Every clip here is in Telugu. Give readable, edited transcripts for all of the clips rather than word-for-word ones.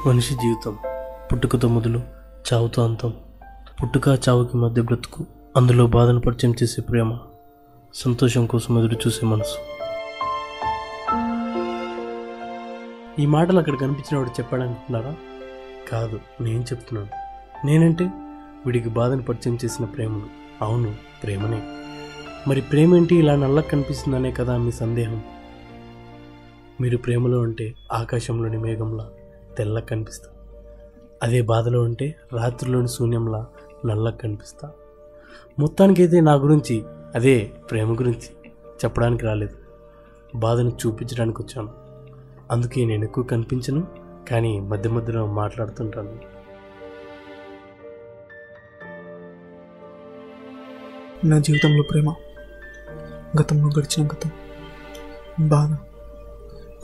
మనిషి జీవితం పుట్టుకతో మొదలు చావుతో అంతం. పుట్టుక చావుకి మధ్య బ్రతుకు, అందులో బాధను పరిచయం చేసే ప్రేమ, సంతోషం కోసం ఎదురు చూసే మనసు. ఈ మాటలు అక్కడ కనిపించినవాడు చెప్పాడనుకుంటున్నారా? కాదు, నేను చెప్తున్నాను. నేనంటే వీడికి బాధను పరిచయం చేసిన ప్రేమను. అవును, ప్రేమనే. మరి ప్రేమ ఏంటి ఇలా నల్లకి కనిపిస్తుందనే కదా మీ సందేహం. మీరు ప్రేమలో ఉంటే ఆకాశంలోని మేఘంలా తెల్లకి కనిపిస్తా. అదే బాధలో ఉంటే రాత్రిలోని శూన్యంలా నల్లకి కనిపిస్తా. మొత్తానికైతే నా గురించి, అదే ప్రేమ గురించి చెప్పడానికి రాలేదు, బాధను చూపించడానికి వచ్చాను. అందుకే నేను ఎక్కువ కనిపించను, కానీ మధ్య మధ్యలో మాట్లాడుతుంటాను. నా జీవితంలో ప్రేమ, గతంలో గడిచిన గతం, బాధ,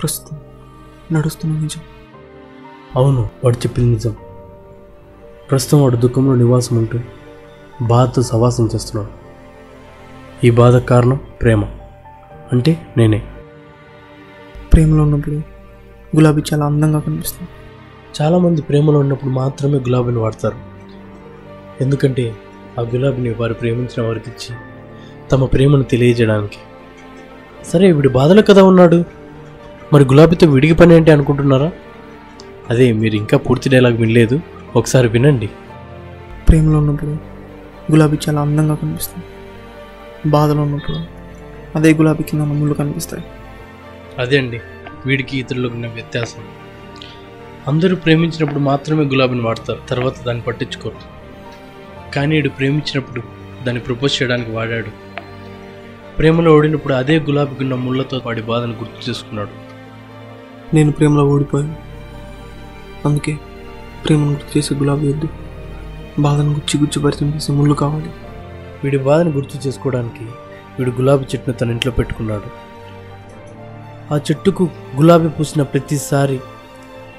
ప్రస్తుతం నడుస్తున్న నిజం. అవును, వాడు చెప్పింది నిజం. ప్రస్తుతం వాడు దుఃఖంలో నివాసం ఉంటూ బాధతో సవాసం చేస్తున్నాడు. ఈ బాధకు కారణం ప్రేమ, అంటే నేనే. ప్రేమలో ఉన్నప్పుడు గులాబీ చాలా అందంగా కనిపిస్తుంది. చాలామంది ప్రేమలో ఉన్నప్పుడు మాత్రమే గులాబీని వాడతారు. ఎందుకంటే ఆ గులాబీని వారు ప్రేమించిన వారికి ఇచ్చి తమ ప్రేమను తెలియజేయడానికి. సరే, వీడి బాధలో కదా ఉన్నాడు, మరి గులాబీతో విడిగి పని ఏంటి అనుకుంటున్నారా? అదే, మీరు ఇంకా పూర్తి డైలాగ్ వినలేదు, ఒకసారి వినండి. ప్రేమలో ఉన్నప్పుడు గులాబీ చాలా అందంగా కనిపిస్తుంది. బాధలో ఉన్నప్పుడు అదే గులాబీ కింద ముళ్ళు కనిపిస్తాయి. అదే అండి వీడికి ఇతరులకు ఉన్న వ్యత్యాసం. అందరూ ప్రేమించినప్పుడు మాత్రమే గులాబీని వాడతారు, తర్వాత దాన్ని పట్టించుకోరు. కానీ వీడు ప్రేమించినప్పుడు దాన్ని ప్రపోజ్ చేయడానికి వాడాడు. ప్రేమలో ఓడినప్పుడు అదే గులాబీకి ఉన్న ముళ్ళతో వాడి బాధను గుర్తు చేసుకున్నాడు. నేను ప్రేమలో ఓడిపోయాను, అందుకే ప్రేమను గుర్తు చేసే గులాబీ వద్దు, బాధను గుచ్చి పరిచయం చేసే ముళ్ళు కావాలి. వీడి బాధను గుర్తు చేసుకోవడానికి వీడు గులాబీ చెట్టును తన ఇంట్లో పెట్టుకున్నాడు. ఆ చెట్టుకు గులాబీ పూసిన ప్రతిసారి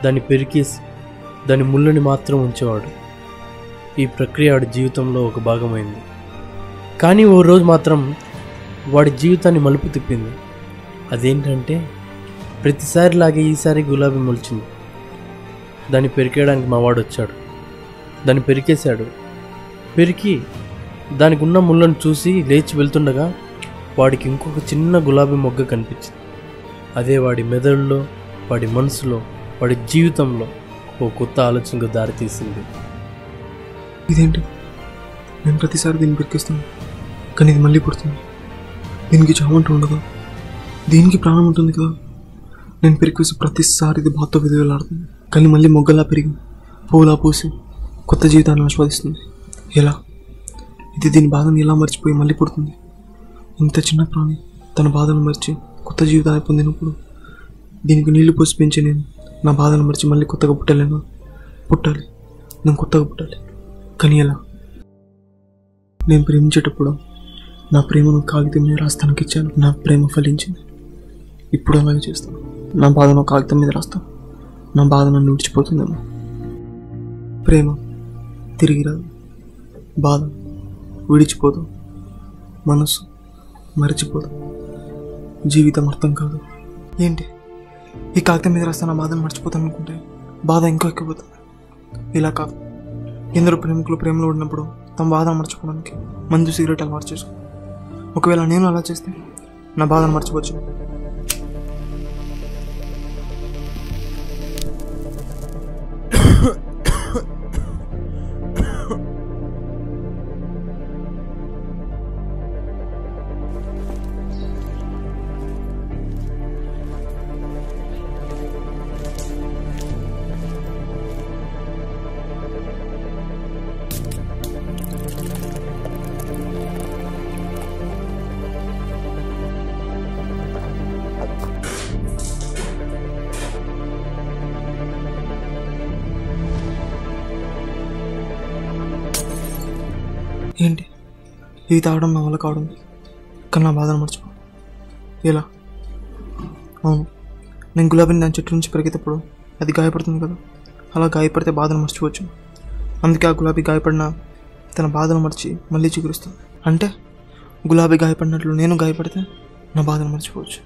దాన్ని పెరికేసి దాని ముళ్ళని మాత్రం ఉంచేవాడు. ఈ ప్రక్రియ వాడి జీవితంలో ఒక భాగమైంది. కానీ ఓ రోజు మాత్రం వాడి జీవితాన్ని మలుపు తిప్పింది. అదేంటంటే, ప్రతిసారిలాగే ఈసారి గులాబీ మొలిచింది. దాన్ని పెరికేయడానికి మా వాడు వచ్చాడు. దాన్ని పెరికేశాడు. పెరికి దానికి ఉన్న ముళ్ళను చూసి లేచి వెళ్తుండగా వాడికి ఇంకొక చిన్న గులాబీ మొగ్గ కనిపించింది. అదే వాడి మెదడులో, వాడి మనసులో, వాడి జీవితంలో ఓ కొత్త ఆలోచనకు దారితీసింది. ఇదేంటి, నేను ప్రతిసారి దీన్ని పెరికిస్తాను, కానీ ఇది మళ్ళీ పుడుతుంది. దీనికి చావంటూ ఉండదు, దీనికి ప్రాణం ఉంటుంది కదా. నేను పెరికేసి ప్రతిసారి ఇది బాధతో విధులాడుతుంది, కానీ మళ్ళీ మొగ్గలా పెరిగి పువ్వులా పూసి కొత్త జీవితాన్ని ఆస్వాదిస్తుంది. ఎలా? ఇది దీని బాధను ఎలా మర్చిపోయి మళ్ళీ పుడుతుంది? ఇంత చిన్న ప్రాణి తన బాధను మర్చి కొత్త జీవితాన్ని పొందినప్పుడు దీనికి నీళ్లు పోసి పెంచి నేను నా బాధను మర్చి మళ్ళీ కొత్తగా పుట్టలేను. పుట్టాలి, నేను కొత్తగా పుట్టాలి, కానీ ఎలా? నేను ప్రేమించేటప్పుడు నా ప్రేమను కాగితం మీద రాస్తానికి ఇచ్చాను. నా ప్రేమ ఫలించింది. ఇప్పుడు అలాగే చేస్తాను. నా బాధను కాగితం మీద రాస్తాను. నా బాధ నన్ను విడిచిపోతుందేమో. ప్రేమ తిరిగి రాదు, బాధ విడిచిపోదు, మనసు మరిచిపోదు, జీవితం అర్థం కాదు. ఏంటి, ఈ కాగితం మీద రాస్తే నా బాధను మర్చిపోతాను అనుకుంటే బాధ ఇంకా ఎక్కిపోతుంది. ఇలా కాదు. ఎందరో ప్రేమికులు ప్రేమలో ఉన్నప్పుడు తమ బాధను మర్చిపోవడానికి మందు సిగరెట్ అలవాటు చేసుకో. ఒకవేళ నేను అలా చేస్తే నా బాధను మర్చిపోవచ్చు. ఏంటి, ఇవి తాగడం నా వల్ల కావడం, కానీ నా బాధను మర్చిపో. ఎలా? అవును, నేను గులాబీని దాని చెట్టు నుంచి పెరిగేటప్పుడు అది గాయపడుతుంది కదా, అలా గాయపడితే బాధను మర్చిపోవచ్చు. అందుకే ఆ గులాబీ గాయపడిన తన బాధను మర్చి మళ్ళీ చిగురుస్తుంది. అంటే గులాబీ గాయపడినట్లు నేను గాయపడితే నా బాధను మర్చిపోవచ్చు.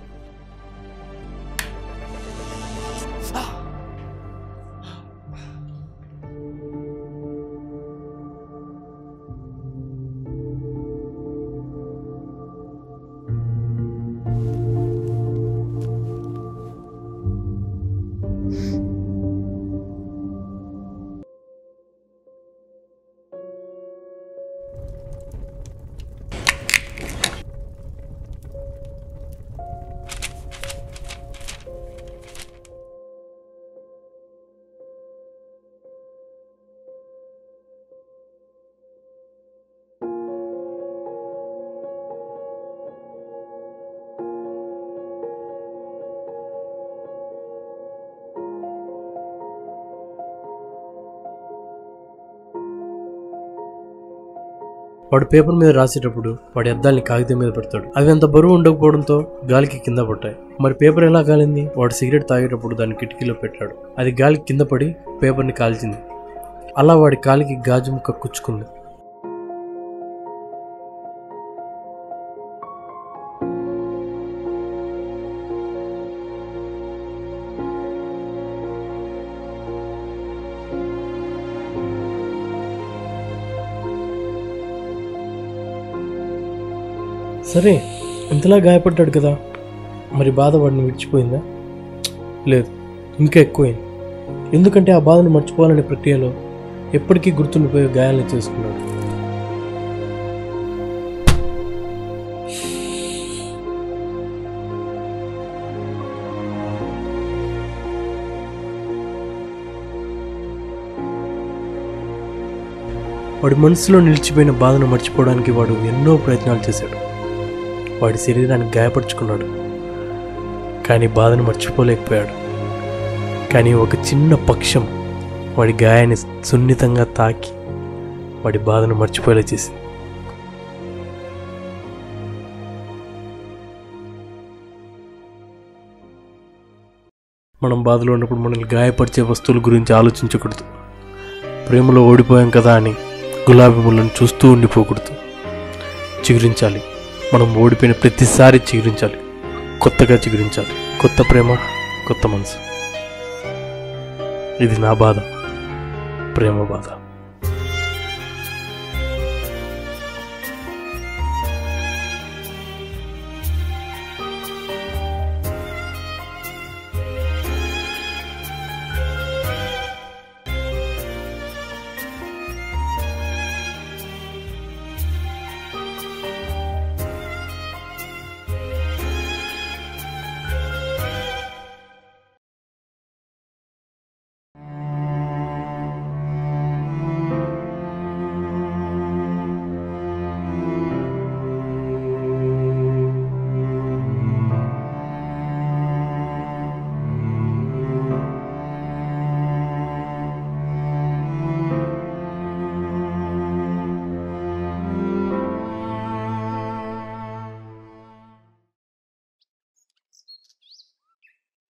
వాడు పేపర్ మీద రాసేటప్పుడు వాడి అద్దాల్ని కాగితం మీద పెడతాడు. అవి అంత బరువు ఉండకపోవడంతో గాలికి కింద పడ్డాయి. మరి పేపర్ ఎలా కాలింది? వాడు సిగరెట్ తాగేటప్పుడు దాన్ని కిటికీలో పెట్టాడు. అది గాలికి కింద పడి పేపర్ని కాల్చింది. అలా వాడి కాలికి గాజు ముక్క కుచ్చుకుంది. సరే, ఇంతలా గాయపడ్డాడు కదా, మరి బాధ వాడిని విడిచిపోయిందా? లేదు, ఇంకా ఎక్కువైంది. ఎందుకంటే ఆ బాధను మర్చిపోవాలనే ప్రక్రియలో ఎప్పటికీ గుర్తుండిపోయే గాయాలను చేసుకున్నాడు. వాడి మనసులో నిలిచిపోయిన బాధను మర్చిపోవడానికి వాడు ఎన్నో ప్రయత్నాలు చేశాడు. వాడి శరీరాన్ని గాయపరుచుకున్నాడు, కానీ బాధను మర్చిపోలేకపోయాడు. కానీ ఒక చిన్న పక్షం వాడి గాయాన్ని సున్నితంగా తాకి వాడి బాధను మర్చిపోయేలా చేసింది. మనం బాధలో ఉన్నప్పుడు మనల్ని గాయపరిచే వస్తువుల గురించి ఆలోచించకూడదు. ప్రేమలో ఓడిపోయాం కదా అని గులాబీ ముళ్ళను చూస్తూ ఉండిపోకూడదు. చిగురించాలి. మనం ఓడిపోయిన ప్రతిసారి చిగురించాలి, కొత్తగా చిగురించాలి. కొత్త ప్రేమ, కొత్త మనసు. ఇది నా బాధ, ప్రేమ బాధ.